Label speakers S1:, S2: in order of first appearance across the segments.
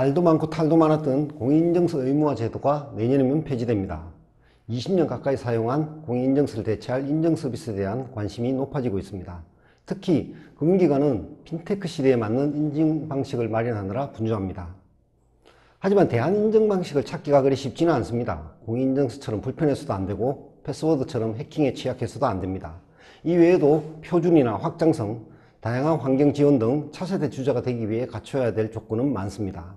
S1: 말도 많고 탈도 많았던 공인인증서 의무화 제도가 내년이면 폐지됩니다. 20년 가까이 사용한 공인인증서를 대체할 인증서비스에 대한 관심이 높아지고 있습니다. 특히 금융기관은 핀테크 시대에 맞는 인증 방식을 마련하느라 분주합니다. 하지만 대안 인증 방식을 찾기가 그리 쉽지는 않습니다. 공인인증서처럼 불편해서도 안되고 패스워드처럼 해킹에 취약해서도 안됩니다. 이외에도 표준이나 확장성, 다양한 환경 지원 등 차세대 주자가 되기 위해 갖춰야 될 조건은 많습니다.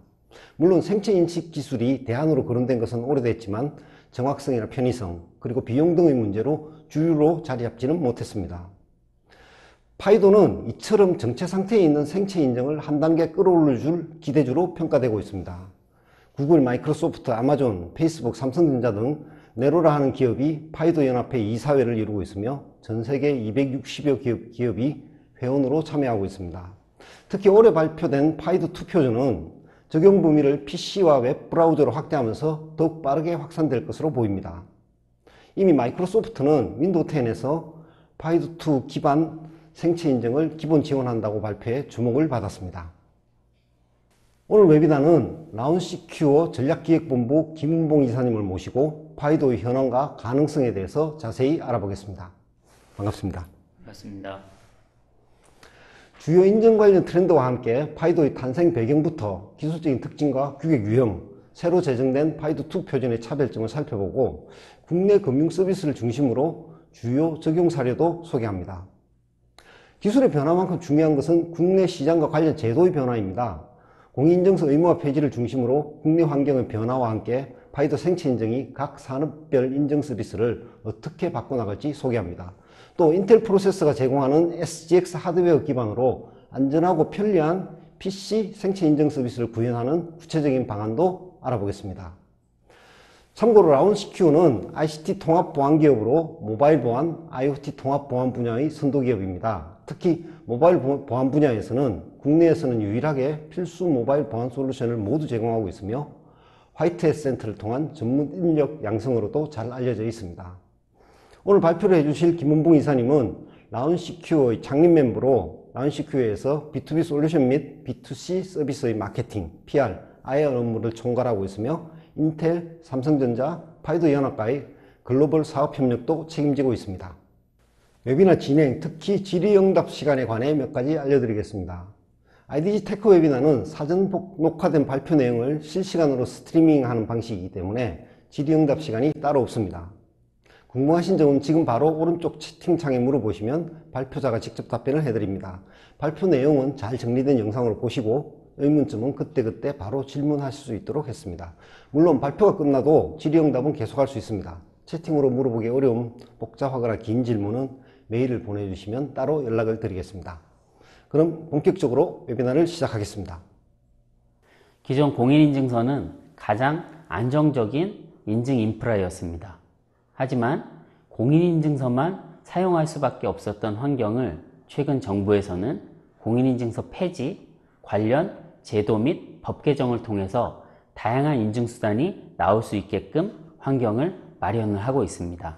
S1: 물론 생체인식 기술이 대안으로 거론된 것은 오래됐지만 정확성이나 편의성, 그리고 비용 등의 문제로 주류로 자리 잡지는 못했습니다. 파이도는 이처럼 정체 상태에 있는 생체 인증을 한 단계 끌어올려줄 기대주로 평가되고 있습니다. 구글, 마이크로소프트, 아마존, 페이스북, 삼성전자 등 네로라 하는 기업이 파이도 연합회 이사회를 이루고 있으며 전 세계 260여 기업이 회원으로 참여하고 있습니다. 특히 올해 발표된 파이도2 표준은 적용 범위를 PC와 웹 브라우저로 확대하면서 더욱 빠르게 확산될 것으로 보입니다. 이미 마이크로소프트는 윈도우 10에서 파이도2 기반 생체 인증을 기본 지원한다고 발표해 주목을 받았습니다. 오늘 웨비나는 라운시큐어 전략기획본부 김은봉 이사님을 모시고 파이도의 현황과 가능성에 대해서 자세히 알아보겠습니다. 반갑습니다.
S2: 반갑습니다.
S1: 주요 인증 관련 트렌드와 함께 파이도의 탄생 배경부터 기술적인 특징과 규격 유형, 새로 제정된 파이도2 표준의 차별점을 살펴보고 국내 금융 서비스를 중심으로 주요 적용 사례도 소개합니다. 기술의 변화만큼 중요한 것은 국내 시장과 관련 제도의 변화입니다. 공인인증서 의무화 폐지를 중심으로 국내 환경의 변화와 함께 파이도 생체인증이 각 산업별 인증 서비스를 어떻게 바꿔나갈지 소개합니다. 또 인텔 프로세서가 제공하는 SGX 하드웨어 기반으로 안전하고 편리한 PC 생체인증 서비스를 구현하는 구체적인 방안도 알아보겠습니다. 참고로 라운시큐어는 ICT 통합 보안 기업으로 모바일 보안, IoT 통합 보안 분야의 선도 기업입니다. 특히 모바일 보안 분야에서는 국내에서는 유일하게 필수 모바일 보안 솔루션을 모두 제공하고 있으며 화이트햇 센터를 통한 전문 인력 양성으로도 잘 알려져 있습니다. 오늘 발표를 해주실 김은봉 이사님은 라운시큐어의 창립 멤버로 라운시큐어에서 B2B 솔루션 및 B2C 서비스의 마케팅, PR, IR 업무를 총괄하고 있으며 인텔, 삼성전자, 파이도 연합과의 글로벌 사업 협력도 책임지고 있습니다. 웨비나 진행, 특히 질의응답 시간에 관해 몇 가지 알려드리겠습니다. IDG 테크 웨비나는 사전 녹화된 발표 내용을 실시간으로 스트리밍하는 방식이기 때문에 질의응답 시간이 따로 없습니다. 궁금하신 점은 지금 바로 오른쪽 채팅창에 물어보시면 발표자가 직접 답변을 해드립니다. 발표 내용은 잘 정리된 영상으로 보시고 의문점은 그때그때 바로 질문하실 수 있도록 했습니다. 물론 발표가 끝나도 질의응답은 계속할 수 있습니다. 채팅으로 물어보기 어려움, 복잡하거나 긴 질문은 메일을 보내주시면 따로 연락을 드리겠습니다. 그럼 본격적으로 웨비나를 시작하겠습니다.
S2: 기존 공인인증서는 가장 안정적인 인증 인프라였습니다. 하지만 공인인증서만 사용할 수밖에 없었던 환경을 최근 정부에서는 공인인증서 폐지, 관련 제도 및 법 개정을 통해서 다양한 인증수단이 나올 수 있게끔 환경을 마련을 하고 있습니다.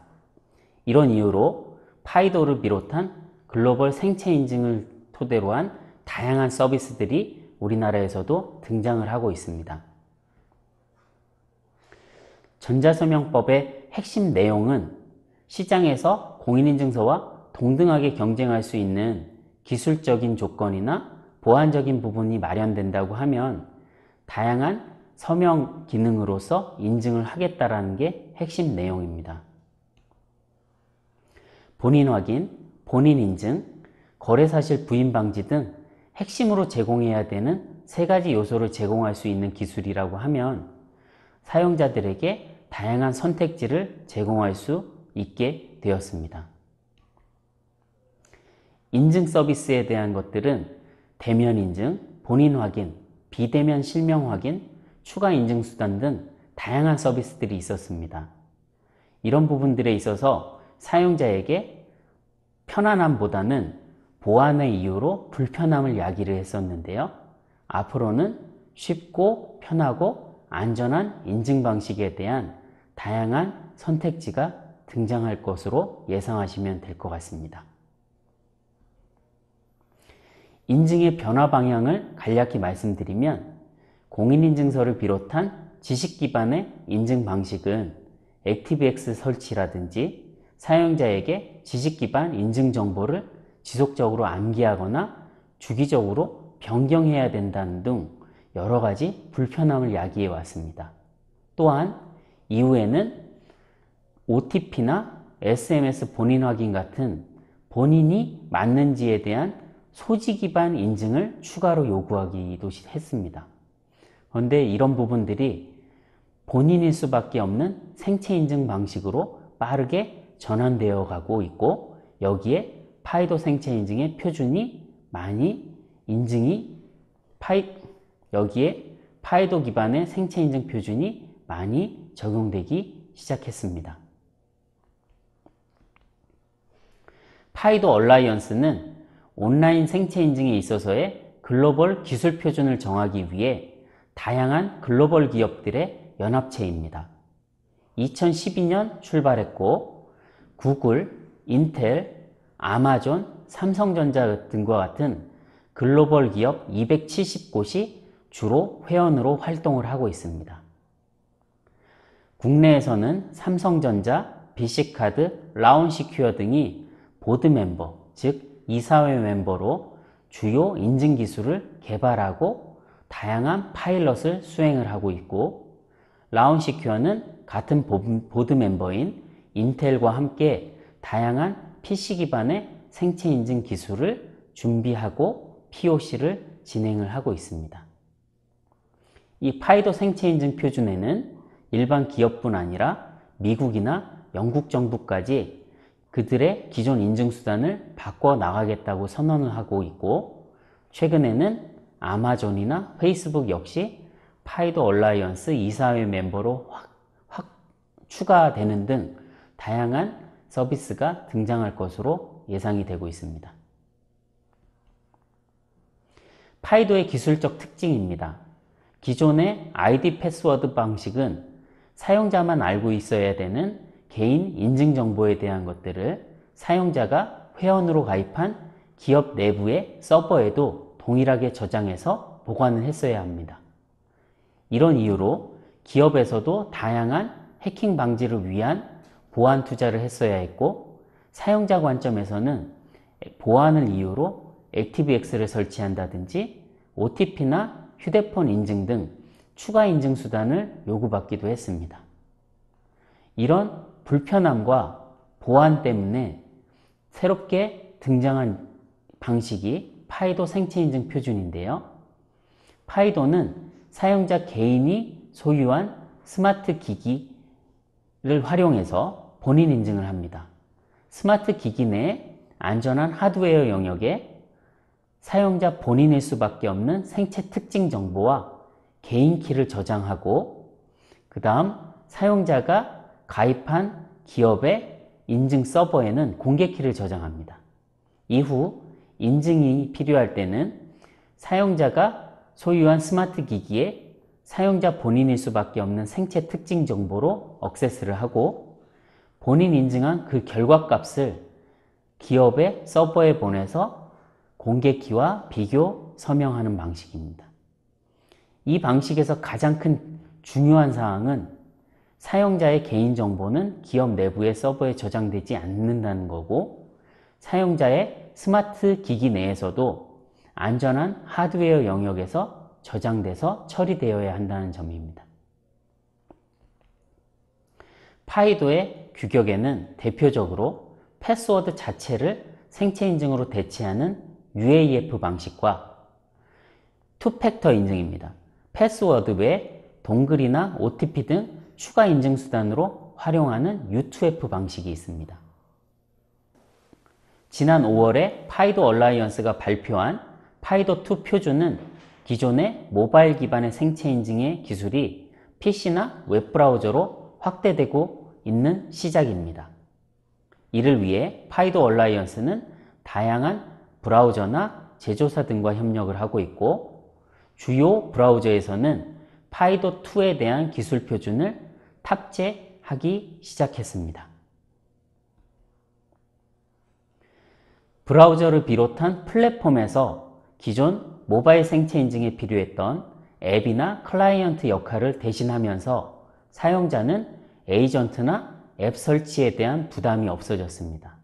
S2: 이런 이유로 파이도를 비롯한 글로벌 생체 인증을 토대로 한 다양한 서비스들이 우리나라에서도 등장을 하고 있습니다. 전자서명법의 핵심 내용은 시장에서 공인인증서와 동등하게 경쟁할 수 있는 기술적인 조건이나 보안적인 부분이 마련된다고 하면 다양한 서명 기능으로서 인증을 하겠다라는 게 핵심 내용입니다. 본인 확인, 본인 인증, 거래사실 부인 방지 등 핵심으로 제공해야 되는 세 가지 요소를 제공할 수 있는 기술이라고 하면 사용자들에게 다양한 선택지를 제공할 수 있게 되었습니다. 인증 서비스에 대한 것들은 대면 인증, 본인 확인, 비대면 실명 확인, 추가 인증 수단 등 다양한 서비스들이 있었습니다. 이런 부분들에 있어서 사용자에게 편안함보다는 보안의 이유로 불편함을 야기를 했었는데요. 앞으로는 쉽고 편하고 안전한 인증 방식에 대한 다양한 선택지가 등장할 것으로 예상하시면 될 것 같습니다. 인증의 변화 방향을 간략히 말씀드리면 공인인증서를 비롯한 지식 기반의 인증 방식은 액티브엑스 설치라든지 사용자에게 지식 기반 인증 정보를 지속적으로 암기하거나 주기적으로 변경해야 된다는 등 여러 가지 불편함을 야기해 왔습니다. 또한 이후에는 OTP나 SMS 본인 확인 같은 본인이 맞는지에 대한 소지 기반 인증을 추가로 요구하기도 했습니다. 그런데 이런 부분들이 본인일 수밖에 없는 생체 인증 방식으로 빠르게 전환되어 가고 있고, 여기에 파이도 생체 인증의 표준이 많이 여기에 파이도 기반의 생체 인증 표준이 많이 적용되기 시작했습니다. 파이도 얼라이언스는 온라인 생체 인증에 있어서의 글로벌 기술 표준을 정하기 위해 다양한 글로벌 기업들의 연합체입니다. 2012년 출발했고, 구글, 인텔, 아마존, 삼성전자 등과 같은 글로벌 기업 270곳이 주로 회원으로 활동을 하고 있습니다. 국내에서는 삼성전자, BC카드, 라운시큐어 등이 보드 멤버, 즉 이사회 멤버로 주요 인증 기술을 개발하고 다양한 파일럿을 수행을 하고 있고, 라운시큐어는 같은 보드 멤버인 인텔과 함께 다양한 PC 기반의 생체 인증 기술을 준비하고 POC를 진행을 하고 있습니다. 이 파이도 생체 인증 표준에는 일반 기업뿐 아니라 미국이나 영국 정부까지 그들의 기존 인증 수단을 바꿔 나가겠다고 선언을 하고 있고, 최근에는 아마존이나 페이스북 역시 파이도 얼라이언스 이사회 멤버로 확 추가되는 등 다양한 서비스가 등장할 것으로 예상이 되고 있습니다. 파이도의 기술적 특징입니다. 기존의 아이디 패스워드 방식은 사용자만 알고 있어야 되는 개인 인증 정보에 대한 것들을 사용자가 회원으로 가입한 기업 내부의 서버에도 동일하게 저장해서 보관을 했어야 합니다. 이런 이유로 기업에서도 다양한 해킹 방지를 위한 보안 투자를 했어야 했고, 사용자 관점에서는 보안을 이유로 액티브엑스를 설치한다든지 OTP나 휴대폰 인증 등 추가 인증 수단을 요구받기도 했습니다. 이런 불편함과 보안 때문에 새롭게 등장한 방식이 파이도 생체 인증 표준인데요. 파이도는 사용자 개인이 소유한 스마트 기기를 활용해서 본인 인증을 합니다. 스마트 기기 내 안전한 하드웨어 영역에 사용자 본인일 수밖에 없는 생체 특징 정보와 개인 키를 저장하고, 그 다음 사용자가 가입한 기업의 인증 서버에는 공개 키를 저장합니다. 이후 인증이 필요할 때는 사용자가 소유한 스마트 기기에 사용자 본인일 수밖에 없는 생체 특징 정보로 액세스를 하고, 본인 인증한 그 결과값을 기업의 서버에 보내서 공개키와 비교, 서명하는 방식입니다. 이 방식에서 가장 큰 중요한 사항은 사용자의 개인정보는 기업 내부의 서버에 저장되지 않는다는 거고, 사용자의 스마트 기기 내에서도 안전한 하드웨어 영역에서 저장돼서 처리되어야 한다는 점입니다. 파이도의 규격에는 대표적으로 패스워드 자체를 생체 인증으로 대체하는 UAF 방식과 투팩터 인증입니다. 패스워드 외에 동글이나 OTP 등 추가 인증 수단으로 활용하는 U2F 방식이 있습니다. 지난 5월에 파이도 얼라이언스가 발표한 파이도2 표준은 기존의 모바일 기반의 생체 인증의 기술이 PC나 웹브라우저로 확대되고 있는 시작입니다. 이를 위해 파이도 얼라이언스는 다양한 브라우저나 제조사 등과 협력을 하고 있고, 주요 브라우저에서는 파이도2에 대한 기술 표준을 탑재하기 시작했습니다. 브라우저를 비롯한 플랫폼에서 기존 모바일 생체 인증에 필요했던 앱이나 클라이언트 역할을 대신하면서 사용자는 에이전트나 앱 설치에 대한 부담이 없어졌습니다.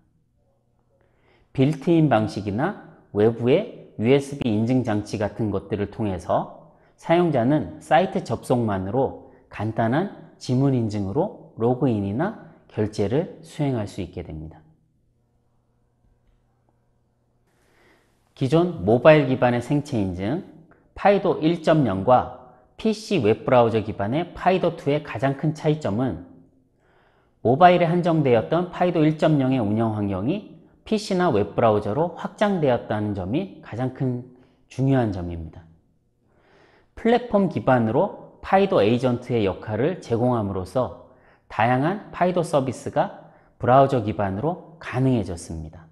S2: 빌트인 방식이나 외부의 USB 인증 장치 같은 것들을 통해서 사용자는 사이트 접속만으로 간단한 지문 인증으로 로그인이나 결제를 수행할 수 있게 됩니다. 기존 모바일 기반의 생체 인증 파이도 1.0과 PC 웹브라우저 기반의 파이도2의 가장 큰 차이점은 모바일에 한정되었던 파이도 1.0의 운영 환경이 PC나 웹브라우저로 확장되었다는 점이 가장 큰 중요한 점입니다. 플랫폼 기반으로 파이도 에이전트의 역할을 제공함으로써 다양한 파이도 서비스가 브라우저 기반으로 가능해졌습니다.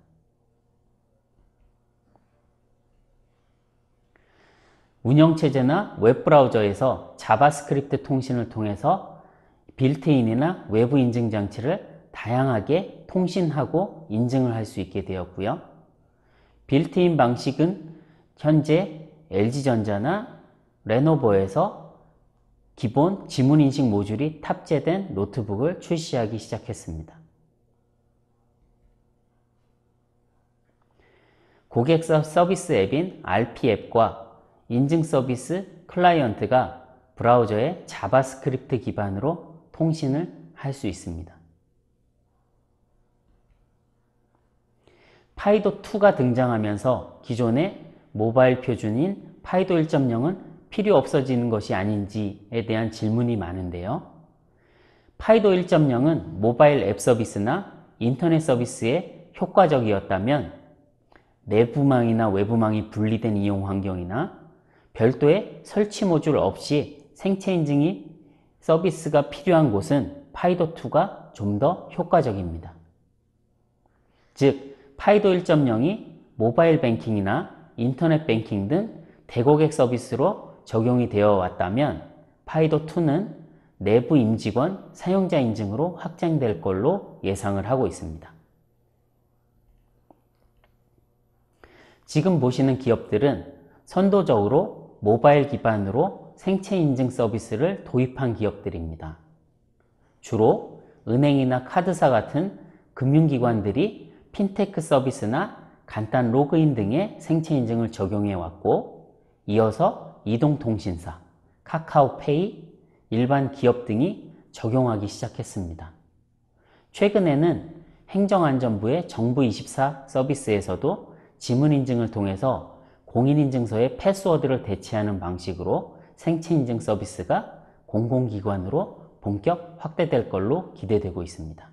S2: 운영체제나 웹브라우저에서 자바스크립트 통신을 통해서 빌트인이나 외부 인증 장치를 다양하게 통신하고 인증을 할 수 있게 되었고요. 빌트인 방식은 현재 LG전자나 레노버에서 기본 지문인식 모듈이 탑재된 노트북을 출시하기 시작했습니다. 고객 서비스 앱인 RP 앱과 인증 서비스 클라이언트가 브라우저의 자바스크립트 기반으로 통신을 할 수 있습니다. 파이도2가 등장하면서 기존의 모바일 표준인 파이도 1.0은 필요 없어지는 것이 아닌지에 대한 질문이 많은데요. 파이도 1.0은 모바일 앱 서비스나 인터넷 서비스에 효과적이었다면 내부망이나 외부망이 분리된 이용 환경이나 별도의 설치 모듈 없이 생체 인증이 서비스가 필요한 곳은 파이도2가 좀 더 효과적입니다. 즉, 파이도 1.0이 모바일 뱅킹이나 인터넷 뱅킹 등 대고객 서비스로 적용이 되어 왔다면 파이도2는 내부 임직원 사용자 인증으로 확장될 걸로 예상을 하고 있습니다. 지금 보시는 기업들은 선도적으로 모바일 기반으로 생체 인증 서비스를 도입한 기업들입니다. 주로 은행이나 카드사 같은 금융기관들이 핀테크 서비스나 간단 로그인 등의 생체 인증을 적용해 왔고, 이어서 이동통신사, 카카오페이, 일반 기업 등이 적용하기 시작했습니다. 최근에는 행정안전부의 정부24 서비스에서도 지문 인증을 통해서 공인인증서의 패스워드를 대체하는 방식으로 생체 인증 서비스가 공공기관으로 본격 확대될 걸로 기대되고 있습니다.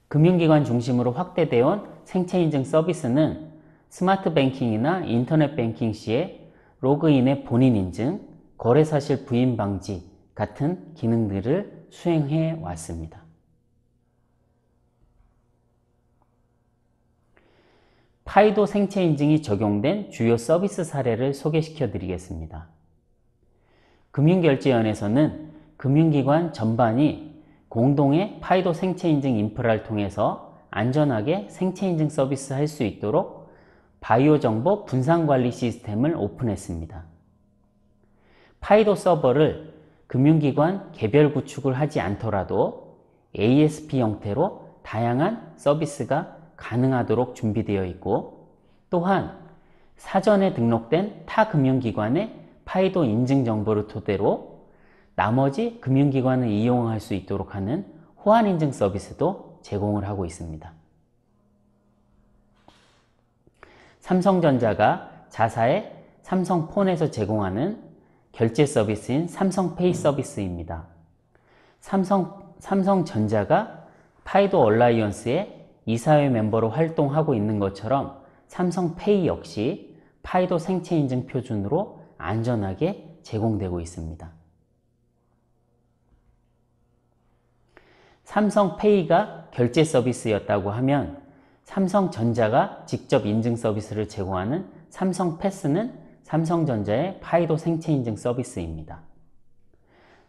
S2: 금융기관 중심으로 확대되어 온 생체 인증 서비스는 스마트 뱅킹이나 인터넷 뱅킹 시에 로그인의 본인 인증, 거래 사실 부인 방지 같은 기능들을 수행해 왔습니다. 파이도 생체 인증이 적용된 주요 서비스 사례를 소개시켜 드리겠습니다. 금융결제원에서는 금융기관 전반이 공동의 파이도 생체 인증 인프라를 통해서 안전하게 생체 인증 서비스 할 수 있도록 바이오 정보 분산 관리 시스템을 오픈했습니다. 파이도 서버를 금융기관 개별 구축을 하지 않더라도 ASP 형태로 다양한 서비스가 가능하도록 준비되어 있고, 또한 사전에 등록된 타 금융기관의 파이도 인증 정보를 토대로 나머지 금융기관을 이용할 수 있도록 하는 호환 인증 서비스도 제공을 하고 있습니다. 삼성전자가 자사의 삼성폰에서 제공하는 결제 서비스인 삼성페이 서비스입니다. 삼성전자가 파이도 얼라이언스의 이사회 멤버로 활동하고 있는 것처럼 삼성페이 역시 파이도 생체 인증 표준으로 안전하게 제공되고 있습니다. 삼성페이가 결제 서비스였다고 하면 삼성전자가 직접 인증 서비스를 제공하는 삼성패스는 삼성전자의 파이도 생체 인증 서비스입니다.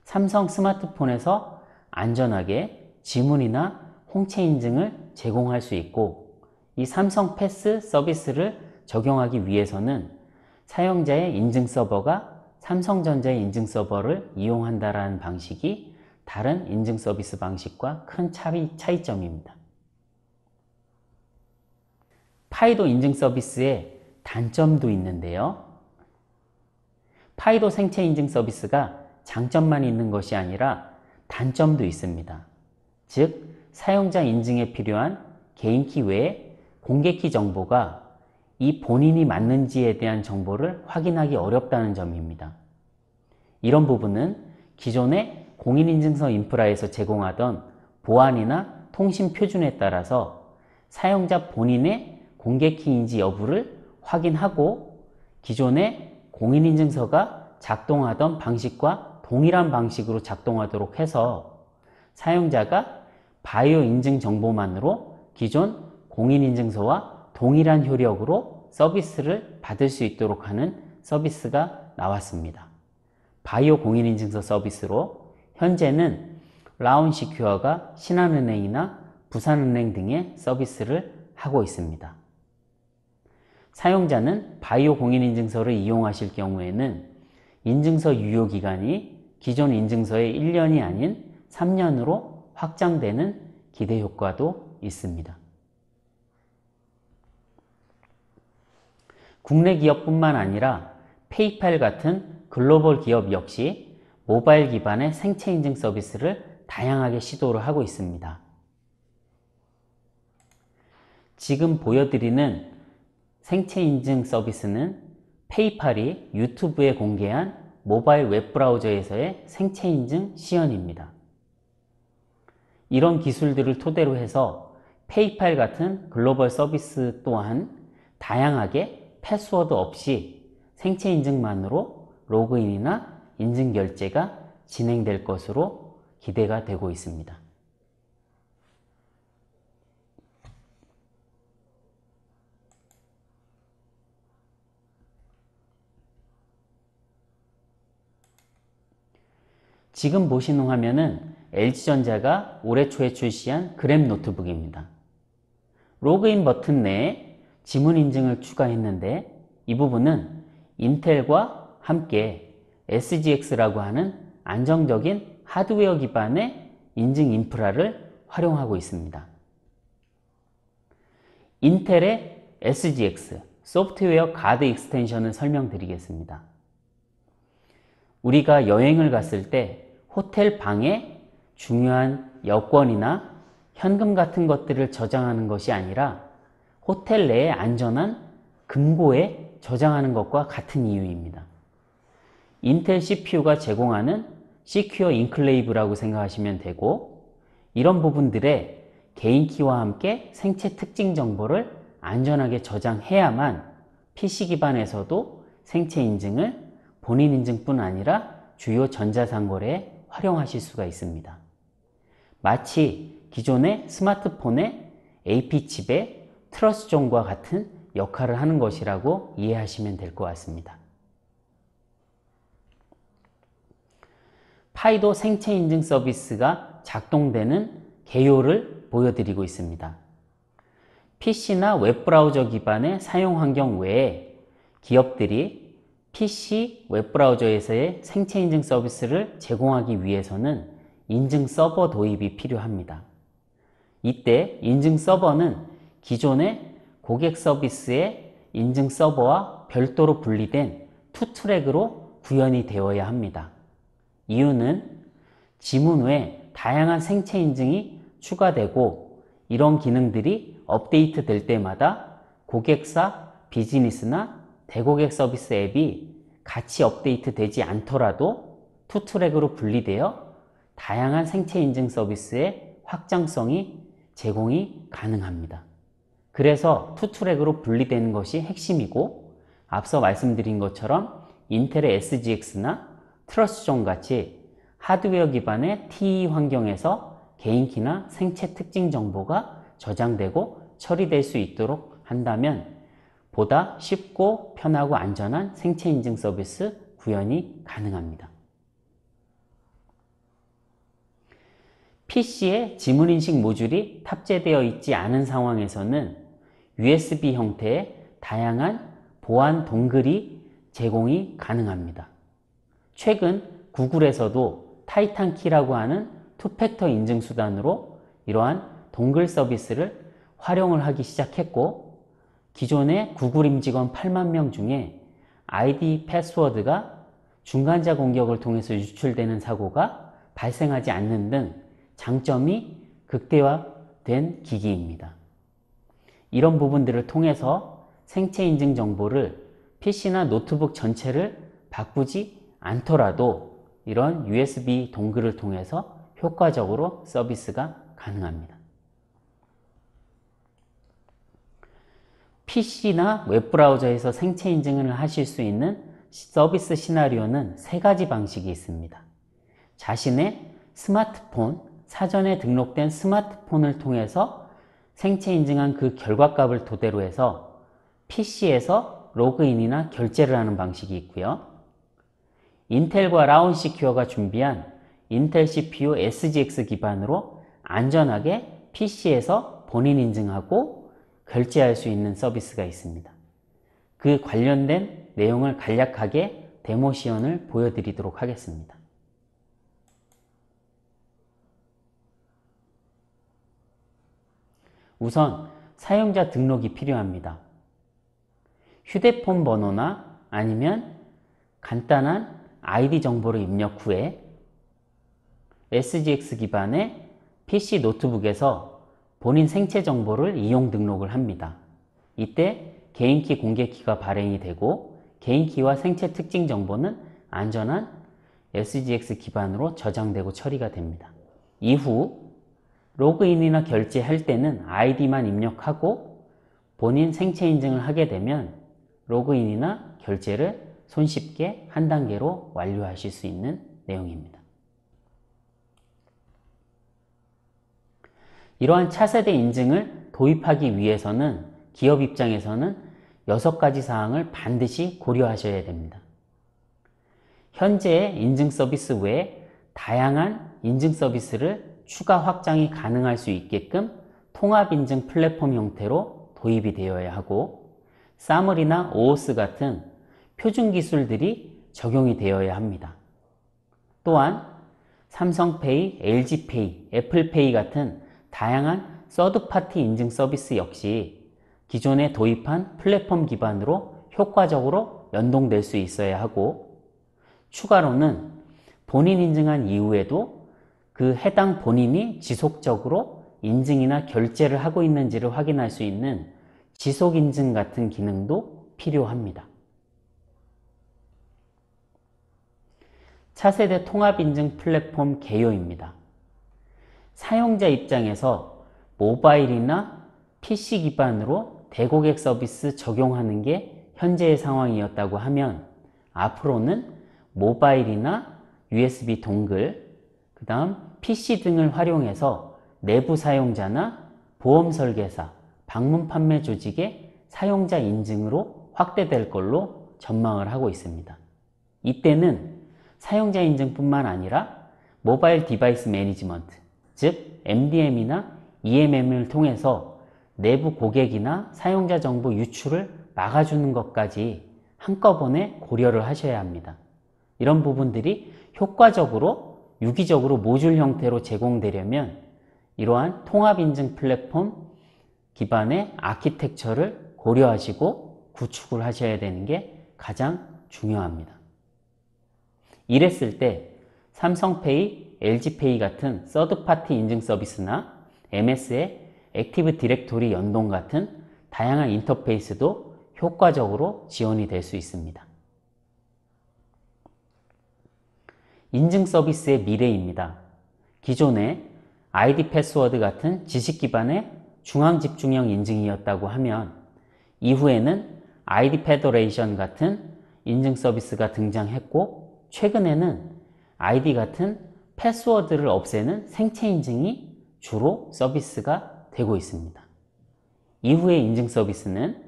S2: 삼성 스마트폰에서 안전하게 지문이나 홍채 인증을 제공할 수 있고, 이 삼성패스 서비스를 적용하기 위해서는 사용자의 인증 서버가 삼성전자의 인증 서버를 이용한다라는 방식이 다른 인증 서비스 방식과 큰 차이점입니다. 파이도 인증 서비스의 단점도 있는데요. 파이도 생체 인증 서비스가 장점만 있는 것이 아니라 단점도 있습니다. 즉, 사용자 인증에 필요한 개인키 외에 공개키 정보가 이 본인이 맞는지에 대한 정보를 확인하기 어렵다는 점입니다. 이런 부분은 기존의 공인인증서 인프라에서 제공하던 보안이나 통신 표준에 따라서 사용자 본인의 공개키인지 여부를 확인하고 기존의 공인인증서가 작동하던 방식과 동일한 방식으로 작동하도록 해서 사용자가 바이오 인증 정보만으로 기존 공인인증서와 동일한 효력으로 서비스를 받을 수 있도록 하는 서비스가 나왔습니다. 바이오 공인인증서 서비스로 현재는 라운시큐어가 신한은행이나 부산은행 등의 서비스를 하고 있습니다. 사용자는 바이오 공인인증서를 이용하실 경우에는 인증서 유효기간이 기존 인증서의 1년이 아닌 3년으로 확장되는 기대 효과도 있습니다. 국내 기업뿐만 아니라 페이팔 같은 글로벌 기업 역시 모바일 기반의 생체 인증 서비스를 다양하게 시도를 하고 있습니다. 지금 보여드리는 생체 인증 서비스는 페이팔이 유튜브에 공개한 모바일 웹브라우저에서의 생체 인증 시연입니다. 이런 기술들을 토대로 해서 페이팔 같은 글로벌 서비스 또한 다양하게 패스워드 없이 생체 인증만으로 로그인이나 인증 결제가 진행될 것으로 기대가 되고 있습니다. 지금 보시는 화면은 LG전자가 올해 초에 출시한 그램 노트북입니다. 로그인 버튼 내에 지문 인증을 추가했는데 이 부분은 인텔과 함께 SGX라고 하는 안정적인 하드웨어 기반의 인증 인프라를 활용하고 있습니다. 인텔의 SGX, 소프트웨어 가드 익스텐션을 설명드리겠습니다. 우리가 여행을 갔을 때 호텔 방에 중요한 여권이나 현금 같은 것들을 저장하는 것이 아니라 호텔 내에 안전한 금고에 저장하는 것과 같은 이유입니다. 인텔 CPU가 제공하는 시큐어 인클레이브라고 생각하시면 되고 이런 부분들의 개인키와 함께 생체 특징 정보를 안전하게 저장해야만 PC 기반에서도 생체 인증을 본인 인증뿐 아니라 주요 전자상거래에 활용하실 수가 있습니다. 마치 기존의 스마트폰의 AP칩의 트러스존과 같은 역할을 하는 것이라고 이해하시면 될 것 같습니다. 파이도 생체 인증 서비스가 작동되는 개요를 보여드리고 있습니다. PC나 웹브라우저 기반의 사용 환경 외에 기업들이 PC 웹브라우저에서의 생체 인증 서비스를 제공하기 위해서는 인증 서버 도입이 필요합니다. 이때 인증 서버는 기존의 고객 서비스의 인증 서버와 별도로 분리된 투트랙으로 구현이 되어야 합니다. 이유는 지문 외에 다양한 생체 인증이 추가되고 이런 기능들이 업데이트 될 때마다 고객사, 비즈니스나 대고객 서비스 앱이 같이 업데이트 되지 않더라도 투트랙으로 분리되어 다양한 생체 인증 서비스의 확장성이 제공이 가능합니다. 그래서 투트랙으로 분리되는 것이 핵심이고 앞서 말씀드린 것처럼 인텔의 SGX나 트러스존 같이 하드웨어 기반의 TE 환경에서 개인키나 생체 특징 정보가 저장되고 처리될 수 있도록 한다면 보다 쉽고 편하고 안전한 생체 인증 서비스 구현이 가능합니다. PC에 지문인식 모듈이 탑재되어 있지 않은 상황에서는 USB 형태의 다양한 보안 동글이 제공이 가능합니다. 최근 구글에서도 타이탄 키라고 하는 투팩터 인증 수단으로 이러한 동글 서비스를 활용을 하기 시작했고, 기존의 구글 임직원 8만 명 중에 아이디 패스워드가 중간자 공격을 통해서 유출되는 사고가 발생하지 않는 등 장점이 극대화된 기기입니다. 이런 부분들을 통해서 생체 인증 정보를 PC나 노트북 전체를 바꾸지 않더라도 이런 USB 동글을 통해서 효과적으로 서비스가 가능합니다. PC나 웹브라우저에서 생체 인증을 하실 수 있는 서비스 시나리오는 세 가지 방식이 있습니다. 자신의 스마트폰, 사전에 등록된 스마트폰을 통해서 생체 인증한 그 결과값을 토대로 해서 PC에서 로그인이나 결제를 하는 방식이 있고요. 인텔과 라온 시큐어가 준비한 인텔 CPU SGX 기반으로 안전하게 PC에서 본인 인증하고 결제할 수 있는 서비스가 있습니다. 그 관련된 내용을 간략하게 데모 시연을 보여드리도록 하겠습니다. 우선 사용자 등록이 필요합니다. 휴대폰 번호나 아니면 간단한 아이디 정보를 입력 후에 SGX 기반의 PC 노트북에서 본인 생체 정보를 이용 등록을 합니다. 이때 개인키 공개키가 발행이 되고 개인키와 생체 특징 정보는 안전한 SGX 기반으로 저장되고 처리가 됩니다. 이후 로그인이나 결제할 때는 아이디만 입력하고 본인 생체 인증을 하게 되면 로그인이나 결제를 손쉽게 한 단계로 완료하실 수 있는 내용입니다. 이러한 차세대 인증을 도입하기 위해서는 기업 입장에서는 6가지 사항을 반드시 고려하셔야 됩니다. 현재의 인증 서비스 외에 다양한 인증 서비스를 추가 확장이 가능할 수 있게끔 통합인증 플랫폼 형태로 도입이 되어야 하고, 사물이나 오오스 같은 표준 기술들이 적용이 되어야 합니다. 또한 삼성페이, LG페이, 애플페이 같은 다양한 서드파티 인증 서비스 역시 기존에 도입한 플랫폼 기반으로 효과적으로 연동될 수 있어야 하고, 추가로는 본인 인증한 이후에도 그 해당 본인이 지속적으로 인증이나 결제를 하고 있는지를 확인할 수 있는 지속 인증 같은 기능도 필요합니다. 차세대 통합인증 플랫폼 개요입니다. 사용자 입장에서 모바일이나 PC 기반으로 대고객 서비스 적용하는 게 현재의 상황이었다고 하면, 앞으로는 모바일이나 USB 동글, 그 다음 PC 등을 활용해서 내부 사용자나 보험 설계사, 방문 판매 조직의 사용자 인증으로 확대될 걸로 전망을 하고 있습니다. 이때는 사용자 인증뿐만 아니라 모바일 디바이스 매니지먼트, 즉 MDM이나 EMM을 통해서 내부 고객이나 사용자 정보 유출을 막아주는 것까지 한꺼번에 고려를 하셔야 합니다. 이런 부분들이 효과적으로 유기적으로 모듈 형태로 제공되려면 이러한 통합인증 플랫폼 기반의 아키텍처를 고려하시고 구축을 하셔야 되는 게 가장 중요합니다. 이랬을 때 삼성페이, LG페이 같은 서드파티 인증 서비스나 MS의 액티브 디렉토리 연동 같은 다양한 인터페이스도 효과적으로 지원이 될 수 있습니다. 인증 서비스의 미래입니다. 기존의 아이디 패스워드 같은 지식 기반의 중앙 집중형 인증이었다고 하면, 이후에는 아이디 페더레이션 같은 인증 서비스가 등장했고, 최근에는 아이디 같은 패스워드를 없애는 생체 인증이 주로 서비스가 되고 있습니다. 이후의 인증 서비스는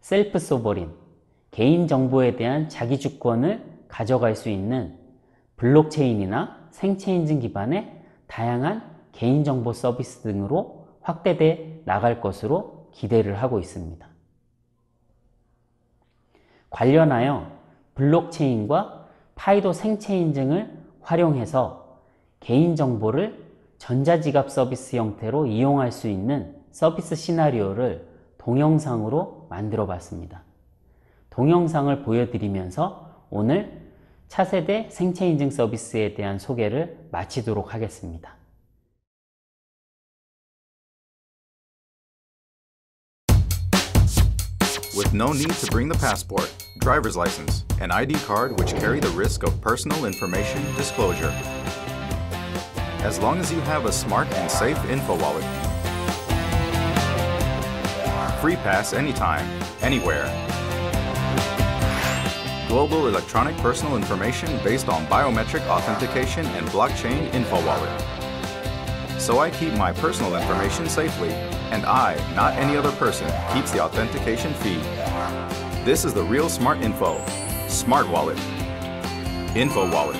S2: 셀프 소버린, 개인정보에 대한 자기주권을 가져갈 수 있는 블록체인이나 생체 인증 기반의 다양한 개인정보 서비스 등으로 확대돼 나갈 것으로 기대를 하고 있습니다. 관련하여 블록체인과 파이도 생체 인증을 활용해서 개인정보를 전자지갑 서비스 형태로 이용할 수 있는 서비스 시나리오를 동영상으로 만들어 봤습니다. 동영상을 보여드리면서 오늘 차세대 생체 인증 서비스에 대한 소개를 마치도록 하겠습니다.
S3: With no need to bring the passport, driver's license, and ID card which carry the risk of personal information disclosure. As long as you have a smart and safe info wallet. Free pass anytime, anywhere. Global electronic personal information based on biometric authentication and blockchain info wallet. So I keep my personal information safely, and I, not any other person, keeps the authentication fee. This is the real Smart Info, Smart Wallet, Info Wallet.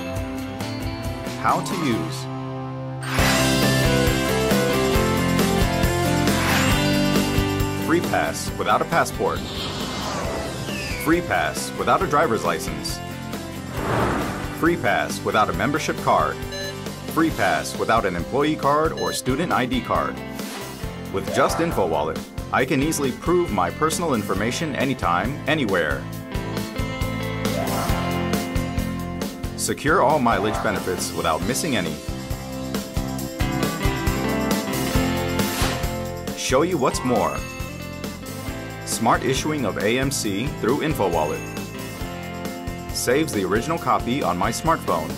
S3: How to use. Free pass without a passport. Free pass without a driver's license. Free pass without a membership card. Free pass without an employee card or student ID card. With just InfoWallet, I can easily prove my personal information anytime, anywhere. Secure all mileage benefits without missing any. Show you what's more. Smart issuing of AMC through InfoWallet. Saves the original copy on my smartphone.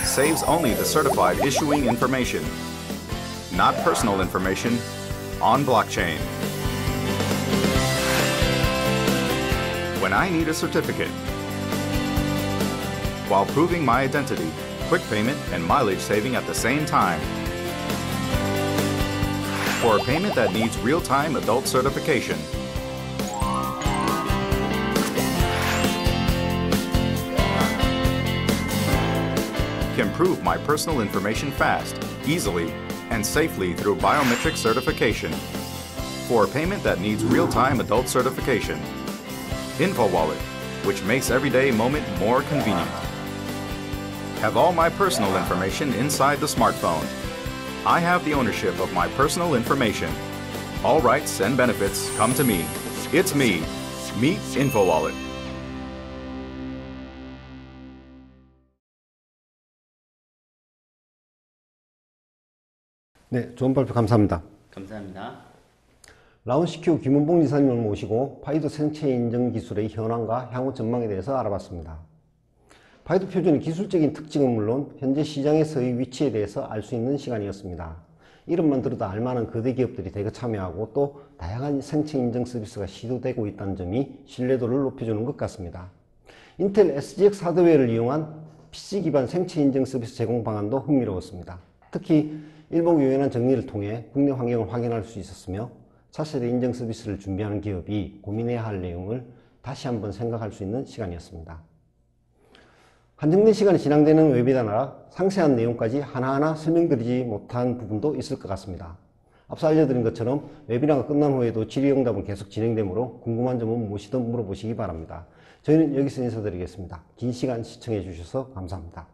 S3: Saves only the certified issuing information, not personal information, on blockchain. When I need a certificate, while proving my identity, quick payment and mileage saving at the same time. For a payment that needs real-time adult certification. Can prove my personal information fast, easily, and safely through biometric certification. For a payment that needs real-time adult certification. InfoWallet, which makes everyday moment more convenient. Have all my personal information inside the smartphone. I have the ownership of my personal information. All rights and benefits come to me. It's me. Meet InfoWallet.
S1: 네, 좋은 발표 감사합니다.
S2: 감사합니다.
S1: 라운시큐 김은봉 이사님을 모시고 파이도 생체 인증 기술의 현황과 향후 전망에 대해서 알아봤습니다. 파이도 표준의 기술적인 특징은 물론 현재 시장에서의 위치에 대해서 알 수 있는 시간이었습니다. 이름만 들어도 알만한 거대 기업들이 대거 참여하고 또 다양한 생체 인증 서비스가 시도되고 있다는 점이 신뢰도를 높여주는 것 같습니다. 인텔 SGX 하드웨어를 이용한 PC 기반 생체 인증 서비스 제공 방안도 흥미로웠습니다. 특히 일목요연한 정리를 통해 국내 환경을 확인할 수 있었으며 차세대 인증 서비스를 준비하는 기업이 고민해야 할 내용을 다시 한번 생각할 수 있는 시간이었습니다. 한정된 시간이 진행되는 웨비나라 상세한 내용까지 하나하나 설명드리지 못한 부분도 있을 것 같습니다. 앞서 알려드린 것처럼 웨비나가 끝난 후에도 질의응답은 계속 진행되므로 궁금한 점은 무엇이든 물어보시기 바랍니다. 저희는 여기서 인사드리겠습니다. 긴 시간 시청해 주셔서 감사합니다.